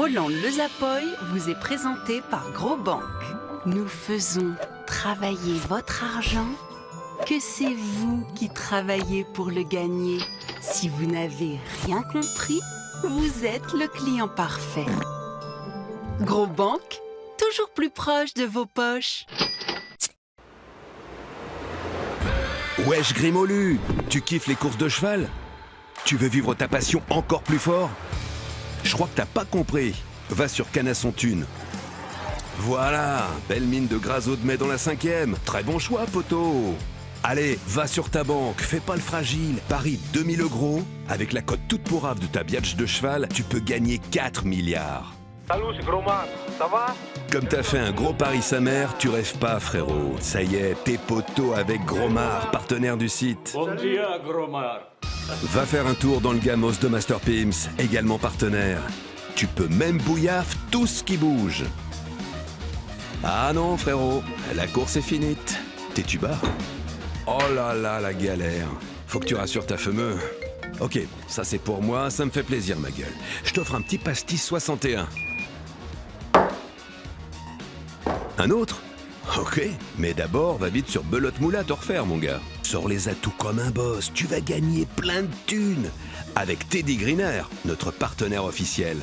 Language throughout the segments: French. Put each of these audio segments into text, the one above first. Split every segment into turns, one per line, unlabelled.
Roland Le Zapoy vous est présenté par Gros Banque. Nous faisons travailler votre argent, que c'est vous qui travaillez pour le gagner. Si vous n'avez rien compris, vous êtes le client parfait. Gros Banque, toujours plus proche de vos poches.
Wesh Grimolu, tu kiffes les courses de cheval? Tu veux vivre ta passion encore plus fort? Je crois que t'as pas compris. Va sur Canasson Thune. Voilà, belle mine de Graso de mai dans la 5e. Très bon choix, poteau. Allez, va sur ta banque, fais pas le fragile. Parie 2000 €. Avec la cote toute pourrave de ta biatch de cheval, tu peux gagner 4 milliards.
Salut, c'est Gromar, ça va?
Comme t'as fait un gros pari sa mère, tu rêves pas, frérot. Ça y est, t'es poteau avec Gromar, partenaire du site.
Bon dia, Gromar.
Va faire un tour dans le gamos de Master Pims, également partenaire. Tu peux même bouillaf tout ce qui bouge. Ah non, frérot, la course est finite. T'es-tu bas? Oh là là, la galère. Faut que tu rassures ta fameuse. Ok, ça c'est pour moi, ça me fait plaisir, ma gueule. Je t'offre un petit pastis 61. Un autre? Ok, mais d'abord, va vite sur Belote Moula te refaire, mon gars. Sors les atouts comme un boss, tu vas gagner plein de thunes. Avec Teddy Greener, notre partenaire officiel.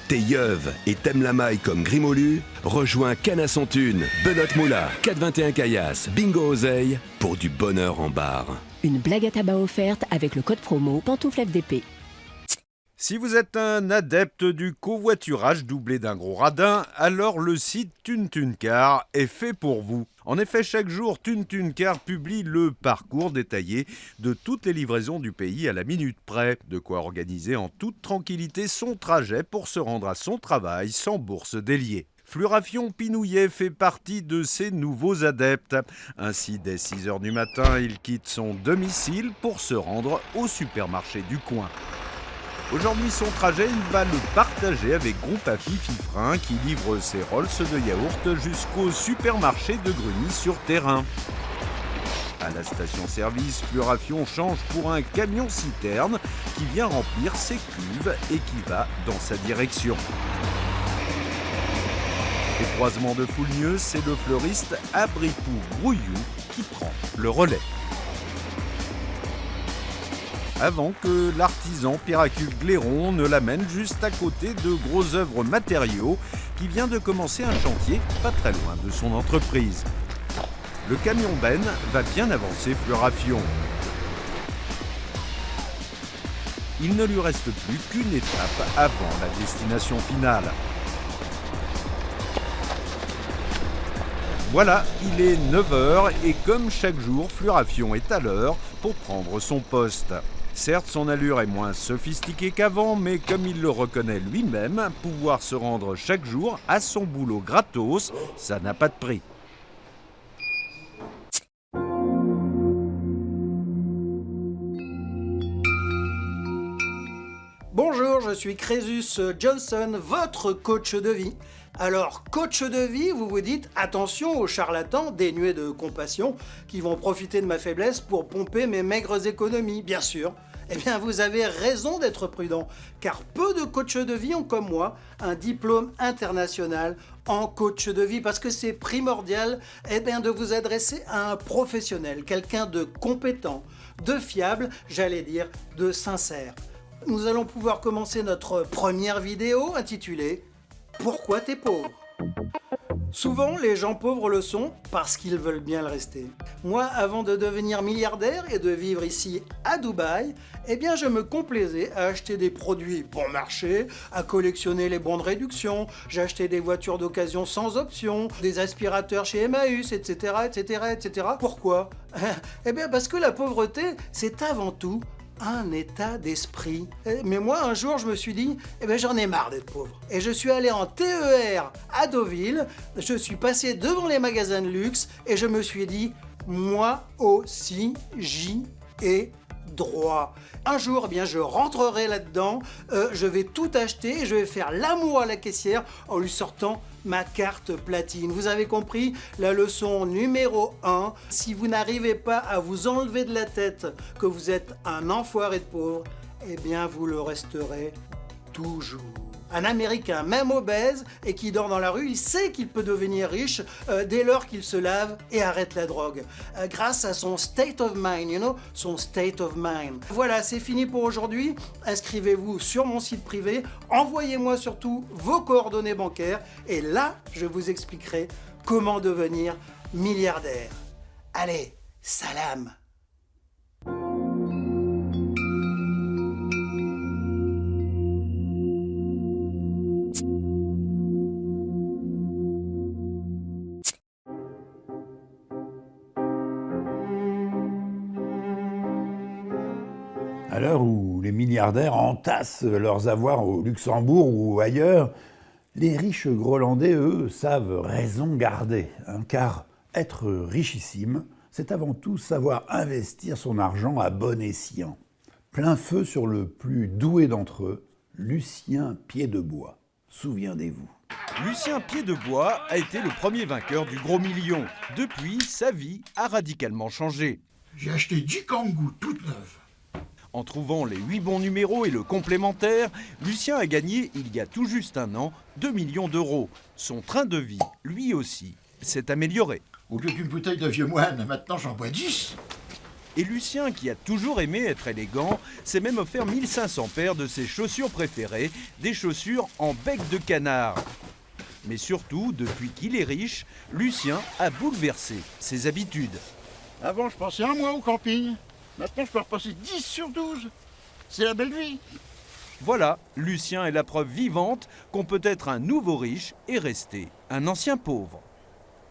T'es yeuve et t'aimes la maille comme Grimolu? Rejoins Canasson Thune, Belote Moula, 421 Caillasse, Bingo Oseille pour du bonheur en barre.
Une blague à tabac offerte avec le code promo Pantoufle FDP.
Si vous êtes un adepte du covoiturage doublé d'un gros radin, alors le site TuneTuneCar est fait pour vous. En effet, chaque jour, TuneTuneCar publie le parcours détaillé de toutes les livraisons du pays à la minute près. De quoi organiser en toute tranquillité son trajet pour se rendre à son travail sans bourse déliée. Flurafion Pinouillet fait partie de ces nouveaux adeptes. Ainsi, dès 6h du matin, il quitte son domicile pour se rendre au supermarché du coin. Aujourd'hui, son trajet, il va le partager avec Groupe Afi Fifrin qui livre ses Rolls de yaourt jusqu'au supermarché de Grugny-sur-Terrain. À la station-service, Flurafion change pour un camion-citerne qui vient remplir ses cuves et qui va dans sa direction. Au croisement de Foulmieux, c'est le fleuriste Abripou Grouillou qui prend le relais. Avant que l'artisan Piracuve Gléron ne l'amène juste à côté de Gros Œuvres Matériaux qui vient de commencer un chantier pas très loin de son entreprise. Le camion Ben va bien avancer Flurafion. Il ne lui reste plus qu'une étape avant la destination finale. Voilà, il est 9h et comme chaque jour, Flurafion est à l'heure pour prendre son poste. Certes, son allure est moins sophistiquée qu'avant, mais comme il le reconnaît lui-même, pouvoir se rendre chaque jour à son boulot gratos, ça n'a pas de prix.
Bonjour, je suis Crésus Johnson, votre coach de vie. Alors, coach de vie, vous vous dites attention aux charlatans dénués de compassion qui vont profiter de ma faiblesse pour pomper mes maigres économies, bien sûr. Eh bien, vous avez raison d'être prudent, car peu de coachs de vie ont comme moi un diplôme international en coach de vie, parce que c'est primordial de vous adresser à un professionnel, quelqu'un de compétent, de fiable, j'allais dire de sincère. Nous allons pouvoir commencer notre première vidéo intitulée « Pourquoi t'es pauvre ?» Souvent, les gens pauvres le sont parce qu'ils veulent bien le rester. Moi, avant de devenir milliardaire et de vivre ici à Dubaï, eh bien, je me complaisais à acheter des produits bon marché, à collectionner les bons de réduction, j'achetais des voitures d'occasion sans option, des aspirateurs chez Emmaüs, etc., etc., etc. Pourquoi? Eh bien, parce que la pauvreté, c'est avant tout un état d'esprit. Mais moi, un jour, je me suis dit, j'en ai marre d'être pauvre. Et je suis allé en TER à Deauville, je suis passé devant les magasins de luxe et je me suis dit, moi aussi, j'y ai droit. Un jour, je rentrerai là-dedans, je vais tout acheter et je vais faire l'amour à la caissière en lui sortant ma carte platine. Vous avez compris la leçon numéro 1. Si vous n'arrivez pas à vous enlever de la tête que vous êtes un enfoiré de pauvre, eh bien vous le resterez toujours. Un Américain, même obèse, et qui dort dans la rue, il sait qu'il peut devenir riche dès lors qu'il se lave et arrête la drogue. Grâce à son state of mind, son state of mind. Voilà, c'est fini pour aujourd'hui. Inscrivez-vous sur mon site privé. Envoyez-moi surtout vos coordonnées bancaires. Et là, je vous expliquerai comment devenir milliardaire. Allez, salam!
À l'heure où les milliardaires entassent leurs avoirs au Luxembourg ou ailleurs, les riches Grolandais, eux, savent raison garder. Car être richissime, c'est avant tout savoir investir son argent à bon escient. Plein feu sur le plus doué d'entre eux, Lucien Pied-de-Bois. Souviendez-vous.
Lucien Pied-de-Bois a été le premier vainqueur du gros million. Depuis, sa vie a radicalement changé.
J'ai acheté 10 Kangoo toutes neuves.
En trouvant les 8 bons numéros et le complémentaire, Lucien a gagné, il y a tout juste un an, 2 millions d'euros. Son train de vie, lui aussi, s'est amélioré.
Au lieu d'une bouteille de vieux moine, maintenant j'en bois 10.
Et Lucien, qui a toujours aimé être élégant, s'est même offert 1500 paires de ses chaussures préférées, des chaussures en bec de canard. Mais surtout, depuis qu'il est riche, Lucien a bouleversé ses habitudes.
Avant je passais un mois au camping. Maintenant je peux repasser 10 sur 12. C'est la belle vie.
Voilà, Lucien est la preuve vivante qu'on peut être un nouveau riche et rester un ancien pauvre.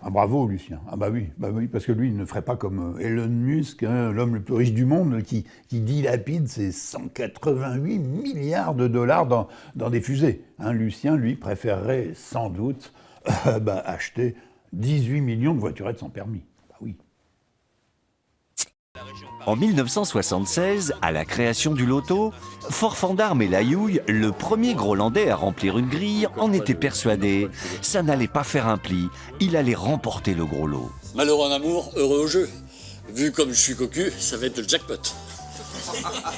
Ah, bravo Lucien. Ah bah oui, parce que lui, il ne ferait pas comme Elon Musk, l'homme le plus riche du monde, qui dilapide ses 188 milliards de dollars dans des fusées. Lucien, lui, préférerait sans doute acheter 18 millions de voiturettes sans permis. Bah oui.
En 1976, à la création du loto, Forfandard et Layouille, le premier Grolandais à remplir une grille, en était persuadé. Ça n'allait pas faire un pli, il allait remporter le gros lot.
Malheureux en amour, heureux au jeu. Vu comme je suis cocu, ça va être le jackpot.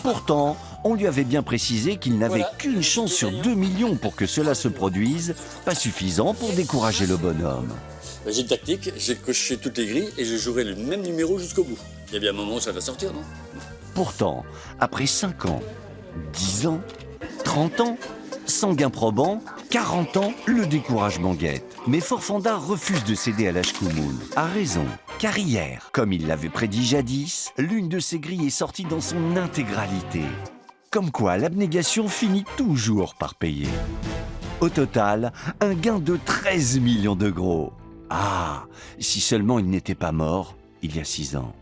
Pourtant, on lui avait bien précisé qu'il n'avait qu'une chance sur 2 millions pour que cela se produise, pas suffisant pour décourager le bonhomme.
J'ai une tactique, j'ai coché toutes les grilles et je jouerai le même numéro jusqu'au bout. Il y a bien un moment où ça va sortir, non?
Pourtant, après 5 ans, 10 ans, 30 ans, sans gain probant, 40 ans, le découragement guette. Mais Forfandard refuse de céder à l'Ashkoumoun. A raison, car hier, comme il l'avait prédit jadis, l'une de ses grilles est sortie dans son intégralité. Comme quoi, l'abnégation finit toujours par payer. Au total, un gain de 13 millions de gros. Ah, si seulement il n'était pas mort il y a 6 ans.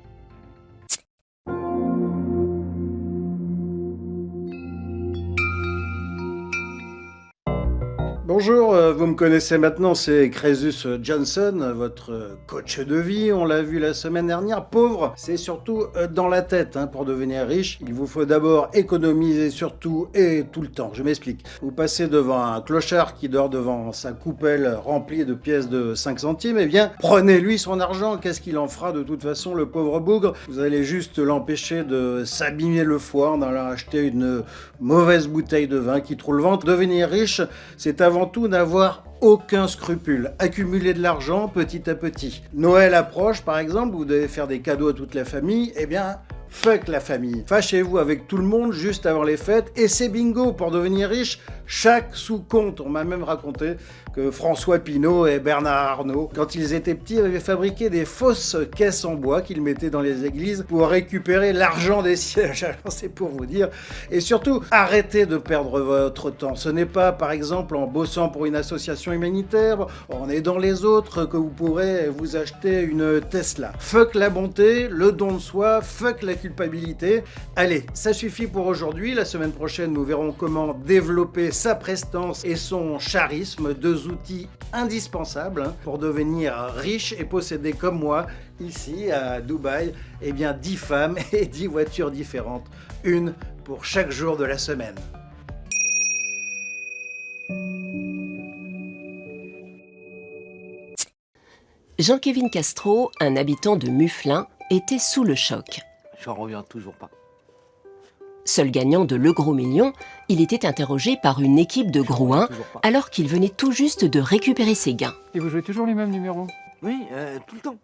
Bonjour, vous me connaissez maintenant, c'est Crésus Johnson, votre coach de vie. On l'a vu la semaine dernière, pauvre, c'est surtout dans la tête. Pour devenir riche, il vous faut d'abord économiser surtout et tout le temps. Je m'explique. Vous passez devant un clochard qui dort devant sa coupelle remplie de pièces de 5 centimes, eh bien, prenez-lui son argent. Qu'est-ce qu'il en fera de toute façon, le pauvre bougre? Vous allez juste l'empêcher de s'abîmer le foie en allant acheter une mauvaise bouteille de vin qui trouve le ventre. Devenir riche, c'est avant tout n'avoir aucun scrupule, accumuler de l'argent petit à petit. Noël approche par exemple, vous devez faire des cadeaux à toute la famille, eh bien fuck la famille. Fâchez-vous avec tout le monde juste avant les fêtes et c'est bingo. Pour devenir riche, chaque sou compte. On m'a même raconté que François Pinault et Bernard Arnault, quand ils étaient petits, avaient fabriqué des fausses caisses en bois qu'ils mettaient dans les églises pour récupérer l'argent des sièges. Alors c'est pour vous dire. Et surtout, arrêtez de perdre votre temps. Ce n'est pas, par exemple, en bossant pour une association humanitaire, en aidant les autres, que vous pourrez vous acheter une Tesla. Fuck la bonté, le don de soi, fuck la culpabilité. Allez, ça suffit pour aujourd'hui. La semaine prochaine, nous verrons comment développer sa prestance et son charisme, deux outils indispensables pour devenir riche et posséder comme moi, ici à Dubaï, 10 femmes et 10 voitures différentes, une pour chaque jour de la semaine.
Jean-Kévin Castro, un habitant de Mufflin, était sous le choc.
J'en reviens toujours pas.
Seul gagnant de Le Gros Million, il était interrogé par une équipe de Grouin alors qu'il venait tout juste de récupérer ses gains.
Et vous jouez toujours les mêmes numéros?
Oui, tout le temps.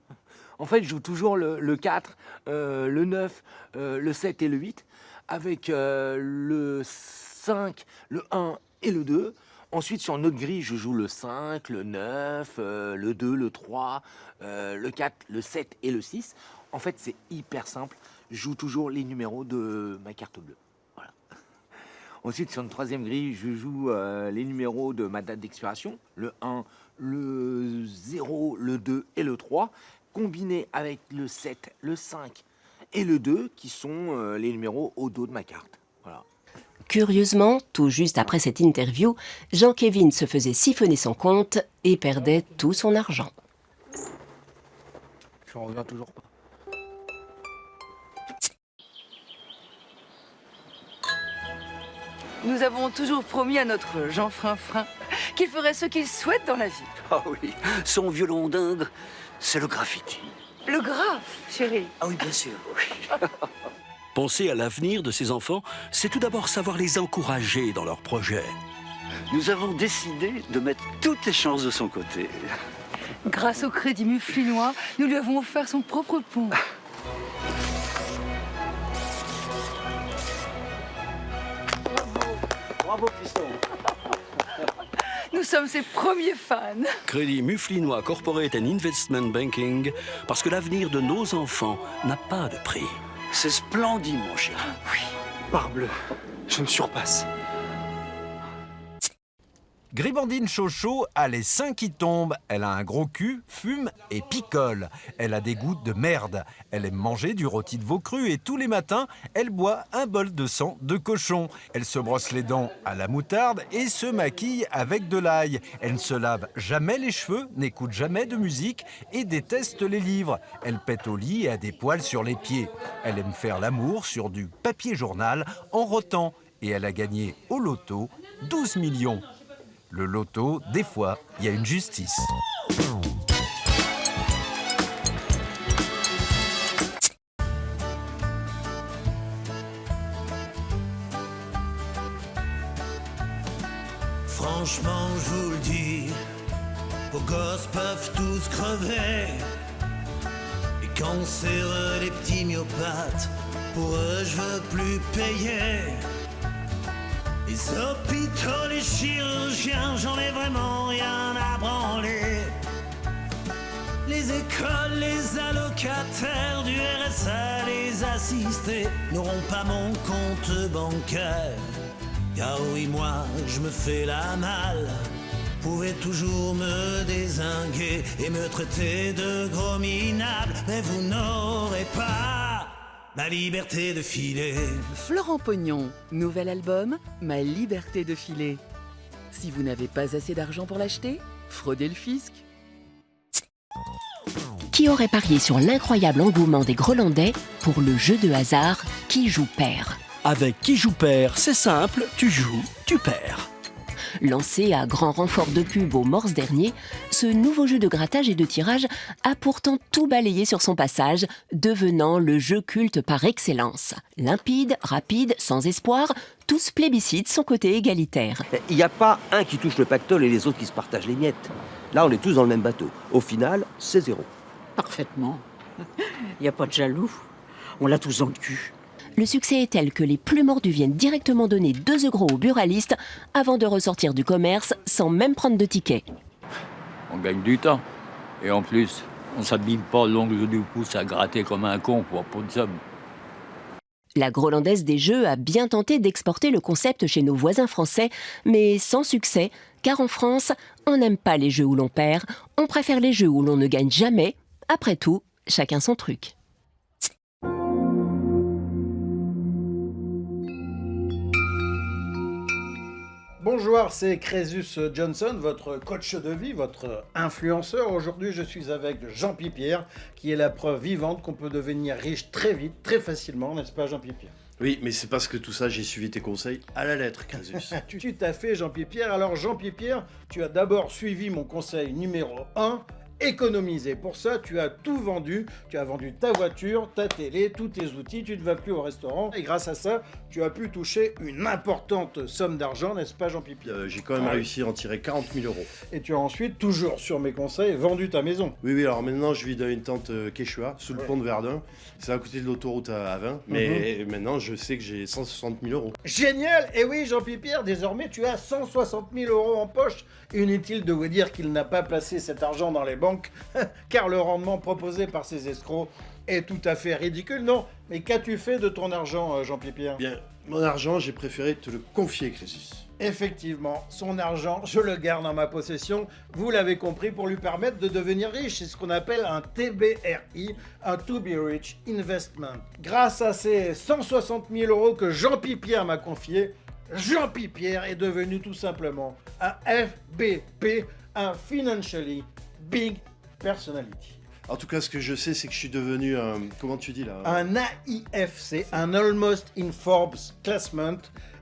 En fait, je joue toujours le 4, le 9, le 7 et le 8, avec le 5, le 1 et le 2. Ensuite, sur notre grille, je joue le 5, le 9, le 2, le 3, le 4, le 7 et le 6. En fait, c'est hyper simple. Je joue toujours les numéros de ma carte bleue. Voilà. Ensuite, sur une troisième grille, je joue les numéros de ma date d'expiration. Le 1, le 0, le 2 et le 3, combinés avec le 7, le 5 et le 2, qui sont les numéros au dos de ma carte. Voilà.
Curieusement, tout juste après cette interview, Jean-Kévin se faisait siphonner son compte et perdait tout son argent.
Je n'en reviens toujours pas.
Nous avons toujours promis à notre Jean Frinfrin qu'il ferait ce qu'il souhaite dans la vie.
Ah oui, son violon dingue, c'est le graffiti.
Le graphe, chérie.
Ah oui, bien sûr. Penser à l'avenir de ces enfants, c'est tout d'abord savoir les encourager dans leurs projets. Nous avons décidé de mettre toutes les chances de son côté.
Grâce au crédit muflinois, nous lui avons offert son propre pont.
Bravo, fiston.
Nous sommes ses premiers fans.
Crédit Muflinois Corporate and Investment Banking, parce que l'avenir de nos enfants n'a pas de prix. C'est splendide, mon chéri.
Oui, parbleu, je me surpasse.
Gribandine Chocho a les seins qui tombent, elle a un gros cul, fume et picole. Elle a des goûts de merde. Elle aime manger du rôti de veau cru et tous les matins, elle boit un bol de sang de cochon. Elle se brosse les dents à la moutarde et se maquille avec de l'ail. Elle ne se lave jamais les cheveux, n'écoute jamais de musique et déteste les livres. Elle pète au lit et a des poils sur les pieds. Elle aime faire l'amour sur du papier journal en rotant. Et elle a gagné au loto 12 millions. Le loto, des fois, il y a une justice.
Franchement, je vous le dis, vos gosses peuvent tous crever. Et quand on serre les petits myopathes, pour eux, je veux plus payer. Les hôpitaux, les chirurgiens, j'en ai vraiment rien à branler. Les écoles, les allocataires du RSA, les assistés n'auront pas mon compte bancaire. Car oui, moi, je me fais la malle. Pouvez toujours me dézinguer et me traiter de gros minable, mais vous n'aurez pas ma liberté de filer.
Florent Pognon, nouvel album, Ma liberté de filer. Si vous n'avez pas assez d'argent pour l'acheter, fraudez le fisc.
Qui aurait parié sur l'incroyable engouement des Grolandais pour le jeu de hasard Qui joue perd?
Avec Qui joue perd, c'est simple, tu joues, tu perds.
Lancé à grand renfort de pub au morse dernier, ce nouveau jeu de grattage et de tirage a pourtant tout balayé sur son passage, devenant le jeu culte par excellence. Limpide, rapide, sans espoir, tous plébiscitent son côté égalitaire.
Il n'y a pas un qui touche le pactole et les autres qui se partagent les miettes. Là, on est tous dans le même bateau. Au final, c'est 0.
Parfaitement. Il n'y a pas de jaloux. On l'a tous dans le cul.
Le succès est tel que les plus mordus viennent directement donner 2 € au buraliste avant de ressortir du commerce sans même prendre de ticket.
On gagne du temps. Et en plus, on ne s'abîme pas l'ongle du pouce à gratter comme un con pour pas de somme.
La Grolandaise des jeux a bien tenté d'exporter le concept chez nos voisins français, mais sans succès, car en France, on n'aime pas les jeux où l'on perd, on préfère les jeux où l'on ne gagne jamais. Après tout, chacun son truc.
Bonjour, c'est Crésus Johnson, votre coach de vie, votre influenceur. Aujourd'hui, je suis avec Jean Pipierre, qui est la preuve vivante qu'on peut devenir riche très vite, très facilement, n'est-ce pas Jean Pipierre?
Oui, mais c'est parce que tout ça, j'ai suivi tes conseils à la lettre, Crésus.
Tout à fait, Jean Pipierre. Alors, Jean Pipierre, tu as d'abord suivi mon conseil numéro 1, économiser. Pour ça, tu as tout vendu. Tu as vendu ta voiture, ta télé, tous tes outils. Tu ne vas plus au restaurant. Et grâce à ça, tu as pu toucher une importante somme d'argent, n'est-ce pas, Jean-Pipi?
J'ai quand même réussi à en tirer 40 000 euros.
Et tu as ensuite, toujours sur mes conseils, vendu ta maison.
Oui, alors maintenant, je vis dans une tente Quechua, sous le pont de Verdun. C'est à côté de l'autoroute à 20. Mais maintenant, je sais que j'ai 160 000 euros.
Génial! Et oui, Jean-Pierre, désormais, tu as 160 000 euros en poche. Inutile de vous dire qu'il n'a pas placé cet argent dans les banques, car le rendement proposé par ces escrocs est tout à fait ridicule, non? Mais qu'as-tu fait de ton argent, Jean-Pierre?
Bien, mon argent, j'ai préféré te le confier, Crésus.
Effectivement, son argent, je le garde en ma possession, vous l'avez compris, pour lui permettre de devenir riche. C'est ce qu'on appelle un TBRI, un To Be Rich Investment. Grâce à ces 160 000 euros que Jean-Pierre m'a confiés, Jean-Pierre est devenu tout simplement un FBP, un Financially Big Personality.
En tout cas, ce que je sais, c'est que je suis devenu un... Comment tu dis là?
Un AIFC, un Almost in Forbes Classement,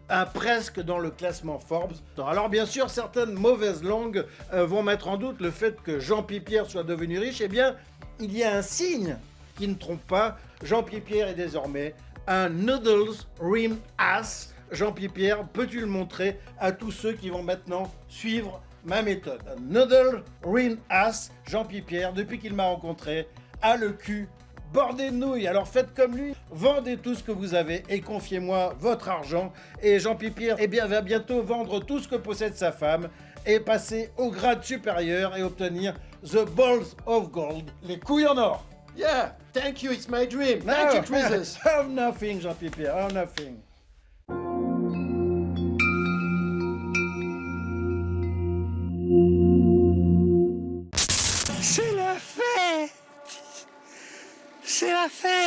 un presque dans le classement Forbes. Alors bien sûr, certaines mauvaises langues vont mettre en doute le fait que Jean-Pierre soit devenu riche. Eh bien, il y a un signe qui ne trompe pas. Jean-Pierre est désormais un Noodles Rim Ass. Jean-Pierre, peux-tu le montrer à tous ceux qui vont maintenant suivre ma méthode? Un Noodle Rim Ass, Jean-Pierre, depuis qu'il m'a rencontré, a le cul bordé de nouilles. Alors faites comme lui, vendez tout ce que vous avez et confiez-moi votre argent. Et Jean-Pierre va bientôt vendre tout ce que possède sa femme et passer au grade supérieur et obtenir the balls of gold, les couilles en or.
Yeah, thank you, it's my dream. Thank you, Chrisus.
Have nothing, Jean-Pierre, have nothing.
C'est la fête! C'est la fête!